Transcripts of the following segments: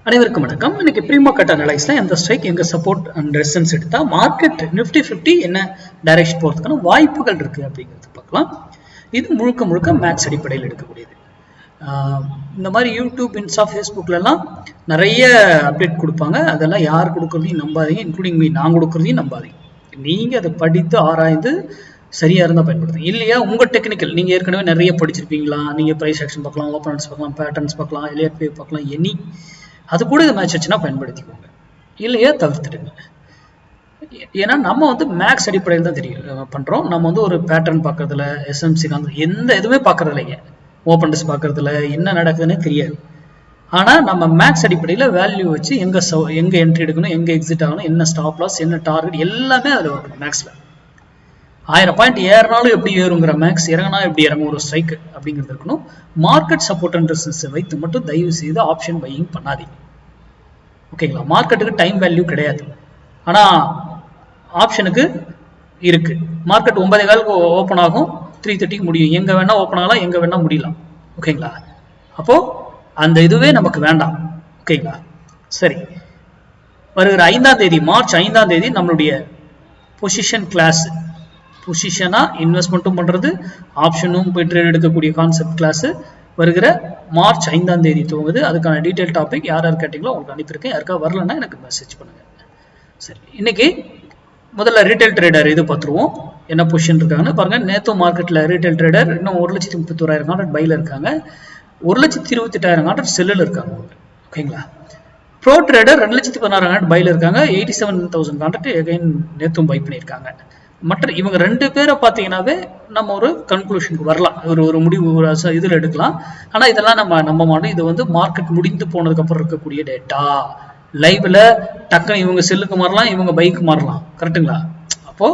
அனைவருக்கும் வணக்கம். இன்னைக்கு ப்ரீ மார்க்கெட் அனலைஸ்ல எந்த ஸ்ட்ரைக் எங்க சப்போர்ட் அண்ட் ரெசிஸ்டன்ஸ் எடுத்தா மார்க்கெட் நிஃப்டி 50 என்ன டைரக்ஷன் போறதுக்கான வாய்ப்புகள் இருக்கு அப்படிங்கிறது பார்க்கலாம். இது முழுக்க முழுக்க மேக்ஸ் அடிப்படையில் எடுக்கக்கூடியது. இந்த மாதிரி யூடியூப், இன்ஸ்டா, ஃபேஸ்புக்லாம் நிறைய அப்டேட் கொடுப்பாங்க. அதெல்லாம் யார் கொடுக்குறதையும் நம்பாதீங்க, இன்க்ளூடிங் மீ, நான் கொடுக்குறதையும் நம்பாதீங்க. நீங்க அதை படித்து ஆராய்ந்து சரியா இருந்தால் பயன்படுத்துங்க. இல்லையா உங்க டெக்னிக்கல், நீங்க ஏற்கனவே நிறைய படிச்சிருப்பீங்களா, நீங்க பிரைஸ் ஆக்ஷன் பார்க்கலாம், ஓப்பனன்ஸ் பார்க்கலாம், பேட்டர்ன்ஸ் பார்க்கலாம், எலியட் வேவ் பார்க்கலாம், எனி அது கூட இது மேட்ச் வச்சுன்னா பயன்படுத்திக்கோங்க, இல்லையா தவிர்த்துடுங்க. ஏன்னா நம்ம மேக்ஸ் அடிப்படையில் தான் தெரியும் பண்றோம். நம்ம ஒரு பேட்டர்ன் பார்க்கறதுல, எஸ்எம்சி எந்த எதுவுமே பார்க்கறது இல்லைங்க. ஓப்பன்ஸ் பார்க்கறதுல என்ன நடக்குதுன்னே தெரியாது. ஆனா நம்ம மேக்ஸ் அடிப்படையில் வேல்யூ வச்சு எங்க என்ட்ரி எடுக்கணும், எங்க எக்ஸிட் ஆகணும், என்ன ஸ்டாப் லாஸ், என்ன டார்கெட் எல்லாமே அதில் வரும். மேக்ஸ்ல 1000 பாயிண்ட் ஏறினாலும் எப்படி ஏறுங்கிற மேக்ஸ், இறங்கினா எப்படி இறங்கும் ஒரு ஸ்ட்ரைக் அப்படிங்கிறது இருக்கணும். மார்க்கெட் சப்போர்ட் அண்ட் ரெசிஸ்டன்ஸ் வைத்து மட்டும் தயவு செய்து ஆப்ஷன் பையிங் பண்ணாதீங்க. ஓகேங்களா? மார்க்கெட்டுக்கு டைம் வேல்யூ கிடையாது, ஆனா ஆப்ஷனுக்கு இருக்கு. மார்க்கெட் 9:15 ஓப்பன் ஆகும், 3:30 முடியும். எங்க வேணா ஓப்பன் ஆகலாம், எங்க வேணா முடியலாம். ஓகேங்களா? அப்போ அந்த இதுவே நமக்கு வேண்டாம். ஓகேங்களா? சரி, வருகிற 5ஆம் தேதி, மார்ச் 5ஆம் தேதி நம்மளுடைய பொசிஷன் கிளாஸ், பொசிஷனா இன்வெஸ்ட்மெண்ட்டும் பண்றது, ஆப்ஷனும் போய் ட்ரேட் எடுக்கக்கூடிய கான்செப்ட் கிளாஸ் வருகிற மார்ச் 5ஆம் தேதி துவங்குது. அதுக்கான டீடைல் டாபிக் யார் கேட்டீங்களோ உங்களுக்கு அனுப்பியிருக்கேன். யாருக்கா வரலன்னா எனக்கு மெசேஜ் பண்ணுங்க. சரி, இன்னைக்கு முதல்ல ரீட்டைல் ட்ரேடர் இது பார்த்துருவோம். என்ன பொசிஷன் இருக்காங்கன்னு பாருங்க. நேத்து மார்க்கெட்ல ரீட்டைல் ட்ரேடர் இன்னும் 1,31,000 கான்ட்ராக்ட் பைல இருக்காங்க, 1,28,000 கான்ட்ராக்ட் செல்லில் இருக்காங்க. ஓகேங்களா? ப்ரோ ட்ரேடர் 2,16,000 கான்ட்ராக்ட் பைல இருக்காங்க, 87,000 கான்ட்ராக்ட் எகைன் நேத்தும் பை பண்ணியிருக்காங்க. மற்ற இவங்க 2 பேரை பார்த்தீங்கன்னாவே நம்ம ஒரு கன்க்ளூஷனுக்கு வரலாம், ஒரு முடிவு இதில் எடுக்கலாம். ஆனால் இதெல்லாம் நம்ம நம்ப மாட்டோம். இது மார்க்கெட் முடிந்து போனதுக்கு அப்புறம் இருக்கக்கூடிய டேட்டா. லைவ்ல டக்குன்னு இவங்க செல்லுக்கு மாறலாம், இவங்க பைக்கு மாறலாம். கரெக்டுங்களா? அப்போ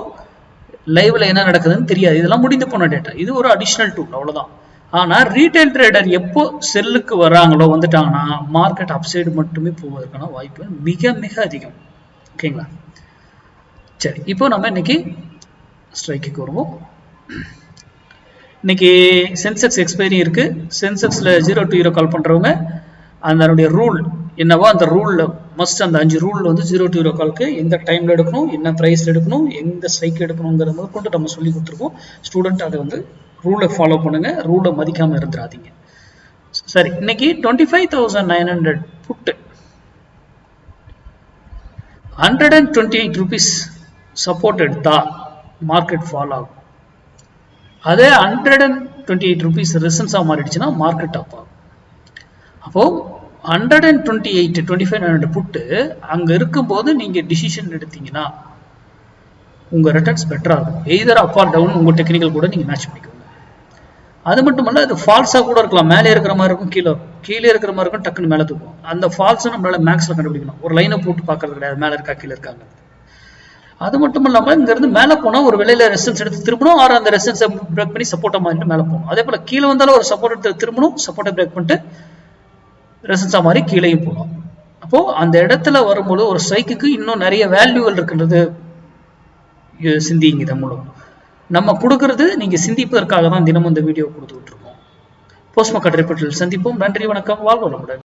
லைவ்ல என்ன நடக்குதுன்னு தெரியாது. இதெல்லாம் முடிந்து போன டேட்டா. இது ஒரு அடிஷனல் டூல், அவ்வளவுதான். ஆனா ரீட்டைல் ட்ரேடர் எப்போ செல்லுக்கு வராங்களோ, வந்துட்டாங்கன்னா மார்க்கெட் அப்சைடு மட்டுமே போவதற்கான வாய்ப்பு மிக மிக அதிகம். ஓகேங்களா? சரி, இப்போ நம்ம இன்னைக்கு ஸ்ட்ரைக்கு வருவோம். இன்னைக்கு சென்செக்ஸ் எக்ஸ்பைரி இருக்கு. சென்செக்ஸ்ல 0 to 0 கால் பண்றவங்க அதனுடைய ரூல் என்னவோ அந்த ரூல்ல மஸ்ட், அந்த 5 ரூல் 0 to 0 கால்க்கு எந்த டைம்ல எடுக்கணும், என்ன பிரைஸ்ல எடுக்கணும், எந்த ஸ்ட்ரைக் எடுக்கணுங்கிறத முதற்கொண்டு நம்ம சொல்லி கொடுத்துருக்கோம். ஸ்டூடெண்ட் அதை ரூலை ஃபாலோ பண்ணுங்க, ரூலை மதிக்காம இருந்துடாதீங்க. சரி, இன்னைக்கு 25,900 புட்டு 128 ரூபீஸ் சப்போர்ட் எடுத்தா மார்க்கெட் ஃபால் ஆகும். அதே 128 ரூபீஸ் ரெசிஸ்டன்ஸா மாறிடுச்சுன்னா மார்க்கெட் அப் ஆகும். அப்போ 128 25,900 புட்டு அங்க இருக்கும்போது நீங்க டிசிஷன் எடுத்தீங்கன்னா உங்க ரிட்டர்ன்ஸ் பெட்டரா இருக்கும். எய்தர் அப் ஆர் டவுன் உங்க டெக்னிக்கல் கூட நீங்க மேட்ச் பண்ணிக்கோங்க. அது மட்டும் இல்ல, அது ஃபால்ஸா கூட இருக்கலாம். மேலே இருக்கிற மாதிரி இருக்கும், கீழே இருக்கிற மாதிரி இருக்கும், டக்குன்னு மேலே தூக்கும். அந்த ஃபால்ஸும் நம்மளால மேக்ஸ்ல கண்டுபிடிக்கணும். ஒரு லைனை போட்டு பாக்குறது கிடையாது, மேல இருக்கா கீழே இருக்காங்க. அது மட்டும் இல்லாம இங்க இருந்து மேல போனா ஒரு விலையில ரெசிஸ்டன்ஸ் எடுத்து திரும்பணும், ஆர் அந்த ரெசிஸ்டன்ஸை பிரேக் பண்ணி சப்போர்ட்டா மாறிட்டு மேல போகணும். அதே போல கீழே வந்தாலும் ஒரு சப்போர்ட் எடுத்து திரும்பணும், சப்போர்ட்டை பிரேக் பண்ணிட்டு ரெசிஸ்டன்ஸா மாறி கீழேயும் போகணும். அப்போ அந்த இடத்துல வரும்போது ஒரு ஸ்ட்ரைக்குக்கு இன்னும் நிறைய வேல்யூகள் இருக்குன்றது சிந்திங்க. இதன் மூலம் நம்ம கொடுக்கறது நீங்க சிந்திப்பதற்காக தான் தினமும் இந்த வீடியோ கொடுத்துக்கிட்டு இருக்கோம். போஸ்ட் மார்க்கெட் ரிப்போர்ட்டில் சந்திப்போம். நன்றி, வணக்கம், வாழ்க வளமுடன்.